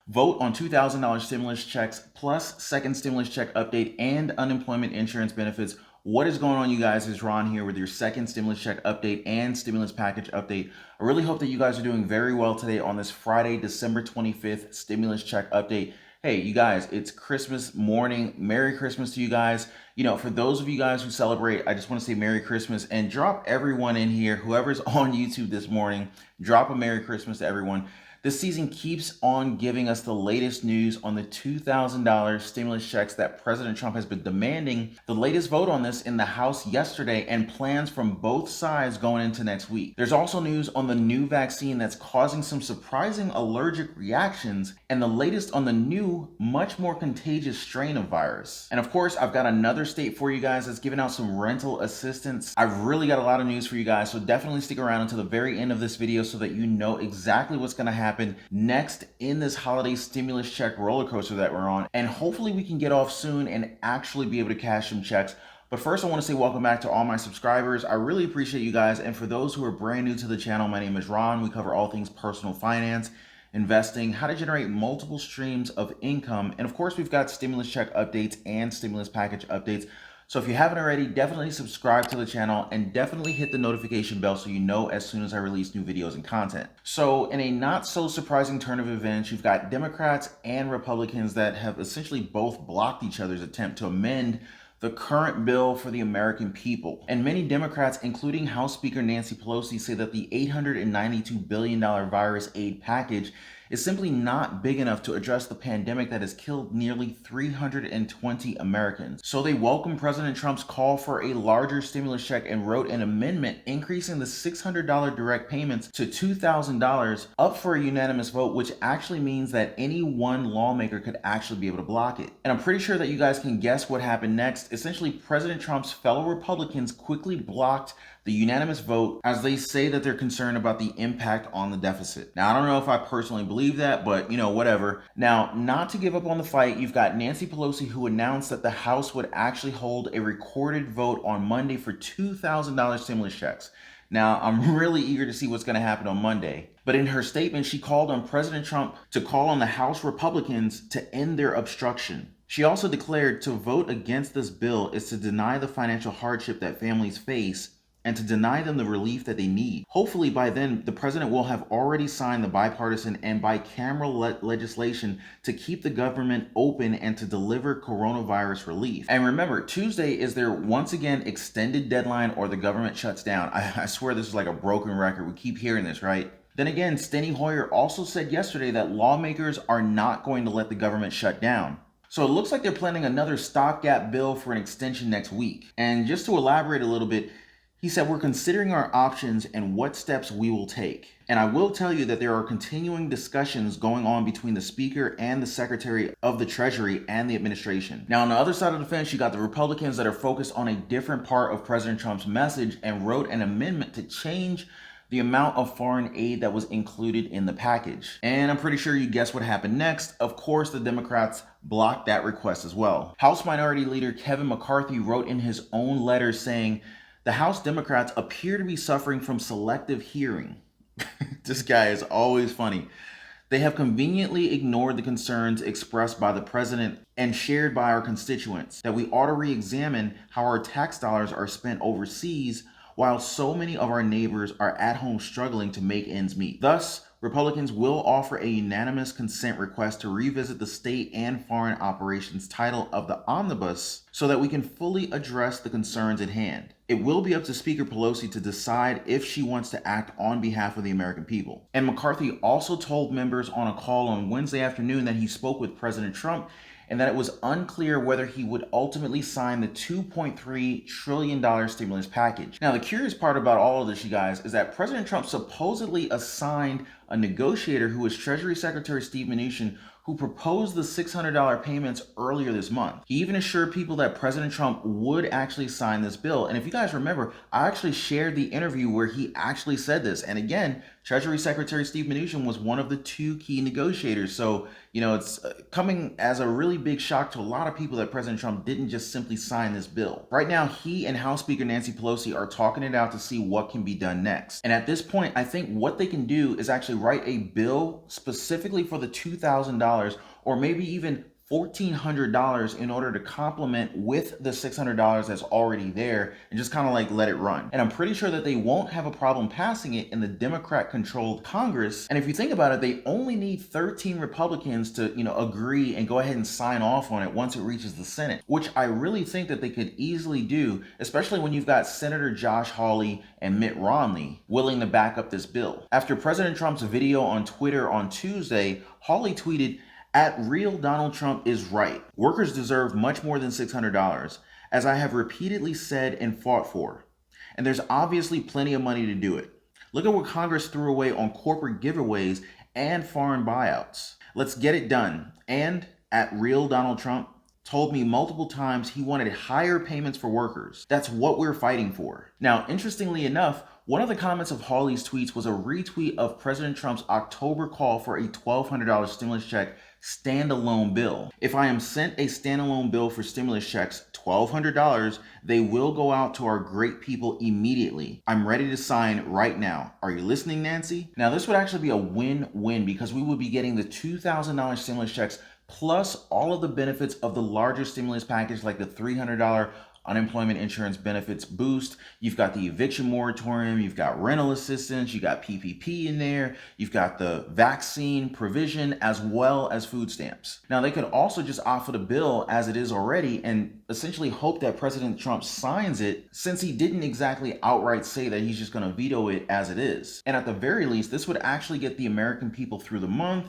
Vote on $2,000 stimulus checks plus second stimulus check update and unemployment insurance benefits. What is going on, you guys? It's Ron here with your second stimulus check update and stimulus package update. I really hope that you guys are doing very well today on this Friday, December 25th stimulus check update. Hey, you guys, it's Christmas morning. Merry Christmas to you guys. You know, for those of you guys who celebrate, I just want to say Merry Christmas and drop everyone in here, whoever's on YouTube this morning, drop a Merry Christmas to everyone. This season keeps on giving us the latest news on the $2,000 stimulus checks that President Trump has been demanding. The latest vote on this in the House yesterday and plans from both sides going into next week. There's also news on the new vaccine that's causing some surprising allergic reactions and the latest on the new, much more contagious strain of virus. And of course, I've got another state for you guys that's giving out some rental assistance. I've really got a lot of news for you guys, so definitely stick around until the very end of this video so that you know exactly what's going to happen next in this holiday stimulus check roller coaster that we're on, and hopefully we can get off soon and actually be able to cash some checks. But first, I want to say welcome back to all my subscribers. I really appreciate you guys, and for those who are brand new to the channel, my name is Ron. We cover all things personal finance, investing, how to generate multiple streams of income, and of course we've got stimulus check updates and stimulus package updates. So if you haven't already, definitely subscribe to the channel and definitely hit the notification bell so you know as soon as I release new videos and content. So in a not so surprising turn of events, you've got Democrats and Republicans that have essentially both blocked each other's attempt to amend the current bill for the American people. And many Democrats, including House Speaker Nancy Pelosi, say that the $892 billion virus aid package is simply not big enough to address the pandemic that has killed nearly 320 Americans. So they welcome President Trump's call for a larger stimulus check and wrote an amendment increasing the $600 direct payments to $2,000 up for a unanimous vote, which actually means that any one lawmaker could actually be able to block it. And I'm pretty sure that you guys can guess what happened next. Essentially, President Trump's fellow Republicans quickly blocked the unanimous vote as they say that they're concerned about the impact on the deficit. Now, I don't know if I personally believe that, but you know, whatever. Now, not to give up on the fight, you've got Nancy Pelosi, who announced that the House would actually hold a recorded vote on Monday for $2,000 stimulus checks. Now, I'm really eager to see what's going to happen on Monday. But in her statement, she called on President Trump to call on the House Republicans to end their obstruction. She also declared to vote against this bill is to deny the financial hardship that families face and to deny them the relief that they need. Hopefully by then, the president will have already signed the bipartisan and bicameral legislation to keep the government open and to deliver coronavirus relief. And remember, Tuesday is their once again extended deadline or the government shuts down. I swear this is like a broken record. We keep hearing this, right? Then again, Steny Hoyer also said yesterday that lawmakers are not going to let the government shut down. So it looks like they're planning another stopgap bill for an extension next week. And just to elaborate a little bit, he said, we're considering our options and what steps we will take. And I will tell you that there are continuing discussions going on between the Speaker and the Secretary of the Treasury and the administration. Now, on the other side of the fence, you got the Republicans that are focused on a different part of President Trump's message and wrote an amendment to change the amount of foreign aid that was included in the package. And I'm pretty sure you guessed what happened next. Of course, the Democrats blocked that request as well. House Minority Leader Kevin McCarthy wrote in his own letter saying, the House Democrats appear to be suffering from selective hearing. This guy is always funny. They have conveniently ignored the concerns expressed by the president and shared by our constituents that we ought to re-examine how our tax dollars are spent overseas while so many of our neighbors are at home struggling to make ends meet. Thus, Republicans will offer a unanimous consent request to revisit the state and foreign operations title of the omnibus so that we can fully address the concerns at hand. It will be up to Speaker Pelosi to decide if she wants to act on behalf of the American people. And McCarthy also told members on a call on Wednesday afternoon that he spoke with President Trump and that it was unclear whether he would ultimately sign the $2.3 trillion stimulus package. Now, the curious part about all of this, you guys, is that President Trump supposedly assigned a negotiator who was Treasury Secretary Steve Mnuchin, who proposed the $600 payments earlier this month. He even assured people that President Trump would actually sign this bill. And if you guys remember, I actually shared the interview where he actually said this. And again, Treasury Secretary Steve Mnuchin was one of the two key negotiators. So, you know, it's coming as a really big shock to a lot of people that President Trump didn't just simply sign this bill. Right now, he and House Speaker Nancy Pelosi are talking it out to see what can be done next. And at this point, I think what they can do is actually write a bill specifically for the $2,000 $600 or maybe even $1,400 in order to complement with the $600 that's already there and just kind of like let it run. And I'm pretty sure that they won't have a problem passing it in the Democrat-controlled Congress. And if you think about it, they only need 13 Republicans to, agree and go ahead and sign off on it once it reaches the Senate, which I really think that they could easily do, especially when you've got Senator Josh Hawley and Mitt Romney willing to back up this bill. After President Trump's video on Twitter on Tuesday, Hawley tweeted, "At real Donald Trump is right. Workers deserve much more than $600, as I have repeatedly said and fought for. And there's obviously plenty of money to do it. Look at what Congress threw away on corporate giveaways and foreign buyouts. Let's get it done." And at real Donald Trump told me multiple times he wanted higher payments for workers. That's what we're fighting for. Now, interestingly enough, one of the comments of Hawley's tweets was a retweet of President Trump's October call for a $1,200 stimulus check standalone bill. If I am sent a standalone bill for stimulus checks, $1,200, they will go out to our great people immediately. I'm ready to sign right now. Are you listening, Nancy? Now, this would actually be a win-win because we would be getting the $2,000 stimulus checks plus all of the benefits of the larger stimulus package like the $300 unemployment insurance benefits boost. You've got the eviction moratorium, you've got rental assistance, you got PPP in there, you've got the vaccine provision as well as food stamps. Now they could also just offer the bill as it is already and essentially hope that President Trump signs it, since he didn't exactly outright say that he's just going to veto it as it is. And at the very least, this would actually get the American people through the month,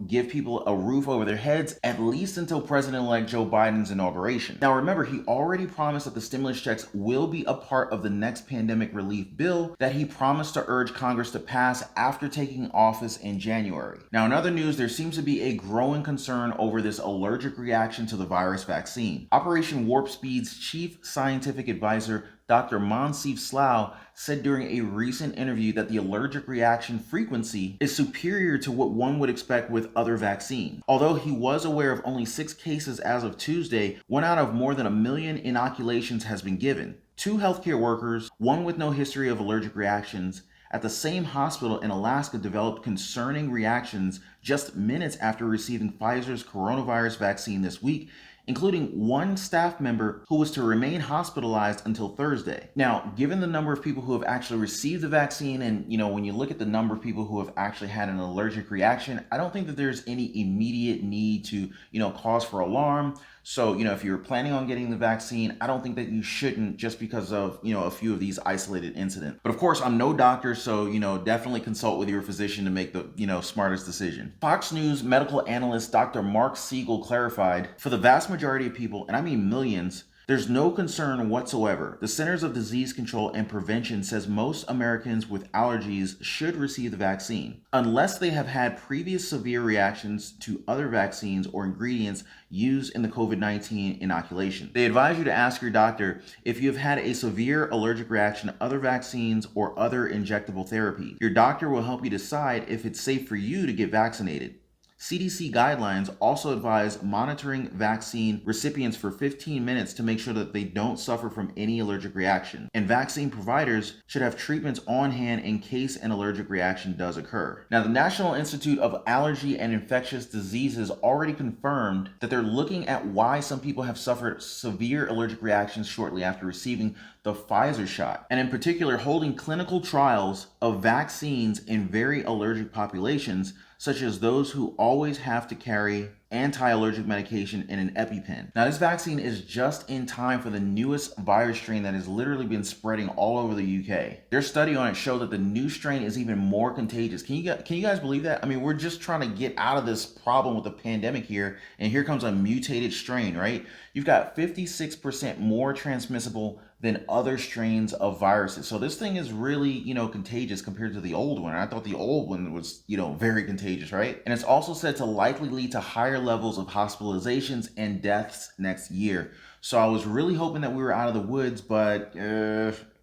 give people a roof over their heads, at least until President-elect Joe Biden's inauguration. Now remember, he already promised that the stimulus checks will be a part of the next pandemic relief bill that he promised to urge Congress to pass after taking office in January. Now, in other news, there seems to be a growing concern over this allergic reaction to the virus vaccine. Operation Warp Speed's chief scientific advisor, Dr. Monsif Slough, said during a recent interview that the allergic reaction frequency is superior to what one would expect with other vaccines. Although he was aware of only 6 cases as of Tuesday, 1 out of more than 1 million inoculations has been given. 2 healthcare workers, one with no history of allergic reactions, at the same hospital in Alaska developed concerning reactions just minutes after receiving Pfizer's coronavirus vaccine this week, including 1 staff member who was to remain hospitalized until Thursday. Now, given the number of people who have actually received the vaccine and, when you look at the number of people who have actually had an allergic reaction, I don't think that there's any immediate need to, cause for alarm. So, if you're planning on getting the vaccine, I don't think that you shouldn't just because of, a few of these isolated incidents. But of course, I'm no doctor, so, definitely consult with your physician to make the, smartest decision. Fox News medical analyst Dr. Mark Siegel clarified, for the vast majority of people, and I mean millions, there's no concern whatsoever. The Centers of Disease Control and Prevention says most Americans with allergies should receive the vaccine, unless they have had previous severe reactions to other vaccines or ingredients used in the COVID-19 inoculation. They advise you to ask your doctor if you have had a severe allergic reaction to other vaccines or other injectable therapy. Your doctor will help you decide if it's safe for you to get vaccinated. CDC guidelines also advise monitoring vaccine recipients for 15 minutes to make sure that they don't suffer from any allergic reaction. And vaccine providers should have treatments on hand in case an allergic reaction does occur. Now, the National Institute of Allergy and Infectious Diseases already confirmed that they're looking at why some people have suffered severe allergic reactions shortly after receiving the Pfizer shot, and in particular holding clinical trials of vaccines in very allergic populations, such as those who always have to carry anti-allergic medication in an EpiPen. Now, this vaccine is just in time for the newest virus strain that has literally been spreading all over the UK. Their study on it showed that the new strain is even more contagious. Can you guys believe that? I mean, we're just trying to get out of this problem with the pandemic here, and here comes a mutated strain, right? You've got 56% more transmissible than other strains of viruses. So this thing is really, contagious compared to the old one. And I thought the old one was, very contagious, right? And it's also said to likely lead to higher levels of hospitalizations and deaths next year. So I was really hoping that we were out of the woods, but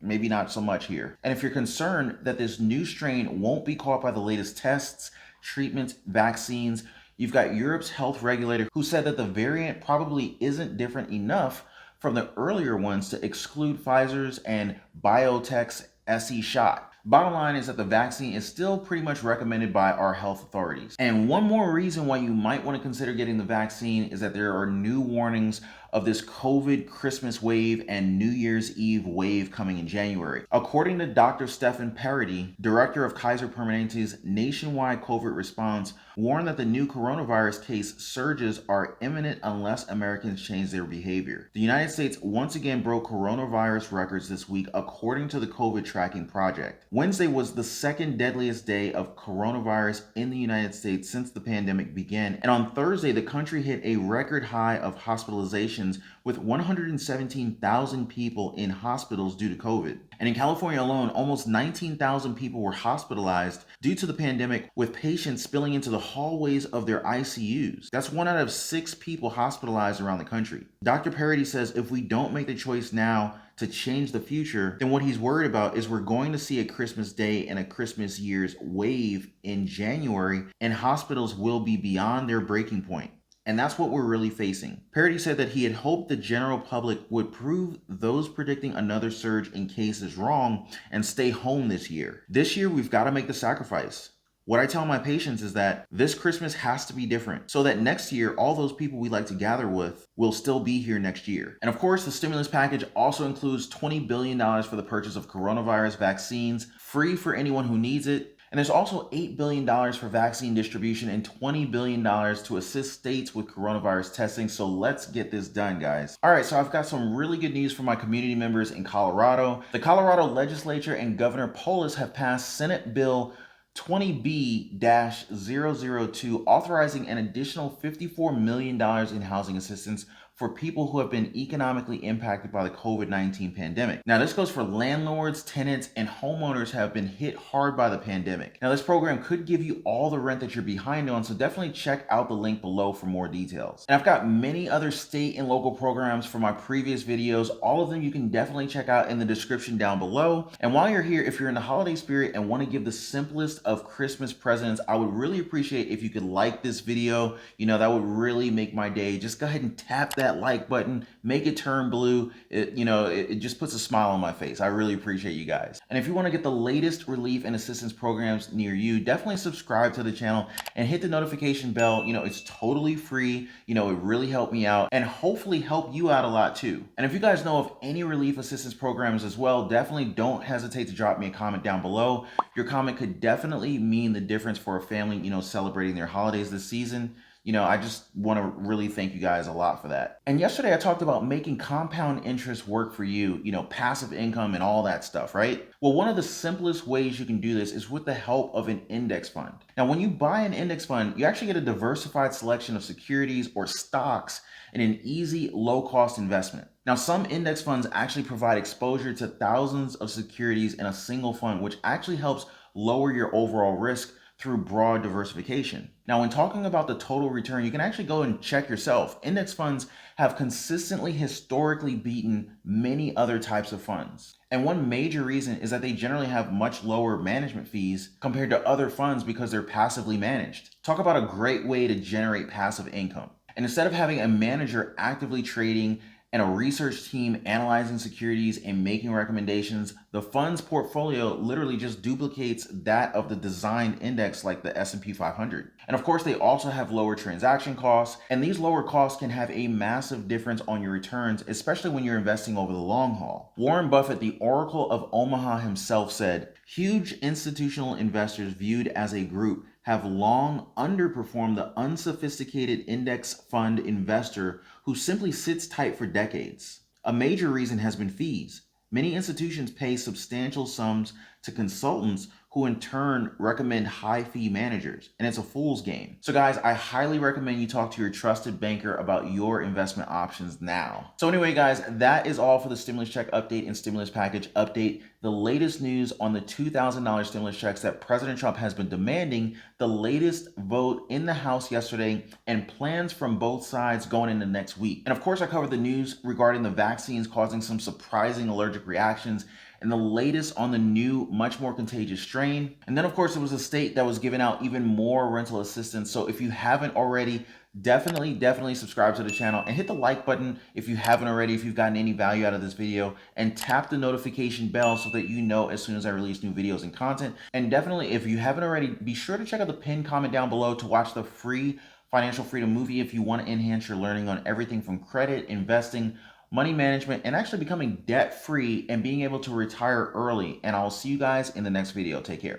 maybe not so much here. And if you're concerned that this new strain won't be caught by the latest tests, treatments, vaccines, you've got Europe's health regulator who said that the variant probably isn't different enough from the earlier ones to exclude Pfizer's and BioNTech's SE shot. Bottom line is that the vaccine is still pretty much recommended by our health authorities. And one more reason why you might want to consider getting the vaccine is that there are new warnings of this COVID Christmas wave and New Year's Eve wave coming in January. According to Dr. Stephen Parody, director of Kaiser Permanente's nationwide COVID response, warned that the new coronavirus case surges are imminent unless Americans change their behavior. The United States once again broke coronavirus records this week, according to the COVID Tracking Project. Wednesday was the second deadliest day of coronavirus in the United States since the pandemic began, and on Thursday, the country hit a record high of hospitalizations with 117,000 people in hospitals due to COVID. And in California alone, almost 19,000 people were hospitalized due to the pandemic, with patients spilling into the hallways of their ICUs. That's 1 out of 6 people hospitalized around the country. Dr. Parody says if we don't make the choice now to change the future, then what he's worried about is we're going to see a Christmas Day and a Christmas year's wave in January, and hospitals will be beyond their breaking point. And that's what we're really facing. Parody said that he had hoped the general public would prove those predicting another surge in cases wrong and stay home this year. This year, we've got to make the sacrifice. What I tell my patients is that this Christmas has to be different so that next year, all those people we like to gather with will still be here next year. And of course, the stimulus package also includes $20 billion for the purchase of coronavirus vaccines, free for anyone who needs it. And there's also $8 billion for vaccine distribution and $20 billion to assist states with coronavirus testing. So let's get this done, guys. All right, so I've got some really good news for my community members in Colorado. The Colorado legislature and Governor Polis have passed Senate Bill 20B-002, authorizing an additional $54 million in housing assistance for people who have been economically impacted by the COVID-19 pandemic. Now, this goes for landlords, tenants, and homeowners who have been hit hard by the pandemic. Now, this program could give you all the rent that you're behind on, so definitely check out the link below for more details. And I've got many other state and local programs from my previous videos. All of them you can definitely check out in the description down below. And while you're here, if you're in the holiday spirit and want to give the simplest of Christmas presents, I would really appreciate if you could like this video. You know, that would really make my day. Just go ahead and tap that like button, make it turn blue. It just puts a smile on my face. I really appreciate you guys. And if you want to get the latest relief and assistance programs near you, definitely subscribe to the channel and hit the notification bell. It's totally free. It really helped me out and hopefully help you out a lot too. And if you guys know of any relief assistance programs as well, definitely don't hesitate to drop me a comment down below. Your comment could definitely mean the difference for a family, celebrating their holidays this season. I just want to really thank you guys a lot for that. And yesterday I talked about making compound interest work for you, passive income and all that stuff, right? Well, one of the simplest ways you can do this is with the help of an index fund. Now, when you buy an index fund, you actually get a diversified selection of securities or stocks in an easy, low-cost investment. Now, some index funds actually provide exposure to thousands of securities in a single fund, which actually helps lower your overall risk through broad diversification. Now, when talking about the total return, you can actually go and check yourself. Index funds have consistently historically beaten many other types of funds. And one major reason is that they generally have much lower management fees compared to other funds because they're passively managed. Talk about a great way to generate passive income. And instead of having a manager actively trading and a research team analyzing securities and making recommendations, the fund's portfolio literally just duplicates that of the designed index like the S&P 500. And of course, they also have lower transaction costs, and these lower costs can have a massive difference on your returns, especially when you're investing over the long haul. Warren Buffett, the Oracle of Omaha himself, said, "Huge institutional investors viewed as a group have long underperformed the unsophisticated index fund investor who simply sits tight for decades. A major reason has been fees. Many institutions pay substantial sums to consultants who in turn recommend high fee managers, and it's a fool's game." So guys, I highly recommend you talk to your trusted banker about your investment options now. So anyway, guys, that is all for the stimulus check update and stimulus package update. The latest news on the $2,000 stimulus checks that President Trump has been demanding, the latest vote in the House yesterday, and plans from both sides going into next week. And of course, I covered the news regarding the vaccines causing some surprising allergic reactions, and the latest on the new, much more contagious strain. And then, of course, it was a state that was giving out even more rental assistance. So if you haven't already, definitely subscribe to the channel and hit the like button if you haven't already, if you've gotten any value out of this video, and tap the notification bell so that you know as soon as I release new videos and content. And definitely, if you haven't already, be sure to check out the pinned comment down below to watch the free Financial Freedom movie if you want to enhance your learning on everything from credit, investing, money management, and actually becoming debt free and being able to retire early. And I'll see you guys in the next video. Take care.